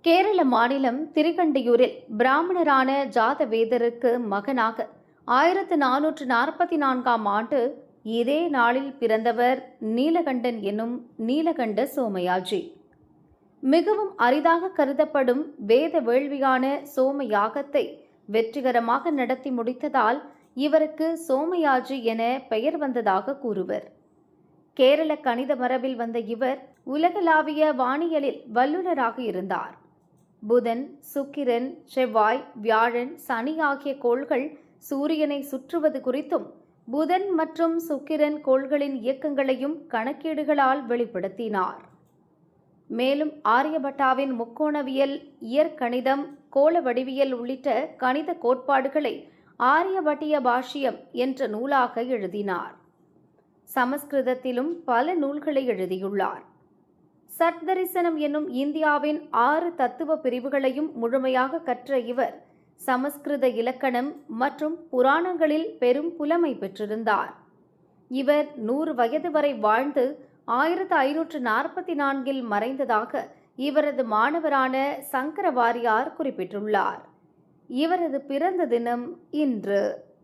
கேரள மாநிலம் திரிகண்டியூரில் பிராமணரான ஜாதவேதருக்கு மகனாக 1444ஆம் ஆண்டு இதே நாளில் பிறந்தவர் நீலகண்டன் எனும் நீலகண்ட சோமயாஜி. மிகவும் அரிதாக கருதப்படும் வேத வேள்வியான சோம யாகத்தை வெற்றிகரமாக நடத்தி முடித்ததால் இவருக்கு சோமயாஜி என பெயர் வந்ததாக கூறுவர். கேரள கணித மரபில் வந்த இவர் உலகளாவிய வானியலில் வல்லுநராக இருந்தார். புதன், சுக்கிரன், செவ்வாய், வியாழன், சனி ஆகிய கோள்கள் சூரியனை சுற்றுவது குறித்தும் புதன் மற்றும் சுக்கிரன் கோள்களின் இயக்கங்களையும் கணக்கீடுகளால் வெளிப்படுத்தினார். மேலும் ஆரியபட்டாவின் முக்கோணவியல், இயற்கணிதம், கோள வடிவியல் உள்ளிட்ட கணித கோட்பாடுகளை ஆரியபட்டிய பாஷ்யம் என்ற நூலாக எழுதினார். சமஸ்கிருதத்திலும் பல நூல்களை எழுதியுள்ளார். சட்தரிசனம் என்னும் இந்தியாவின் 6 தத்துவ பிரிவுகளையும் முழுமையாக கற்ற இவர் சமஸ்கிருத இலக்கணம் மற்றும் புராணங்களில் பெரும் புலமை பெற்றிருந்தார். இவர் 100 வயது வரை வாழ்ந்து 1544இல் மறைந்ததாக இவரது மாணவரான சங்கரவாரியார் குறிப்பிட்டுள்ளார். இவரது பிறந்த தினம் இன்று.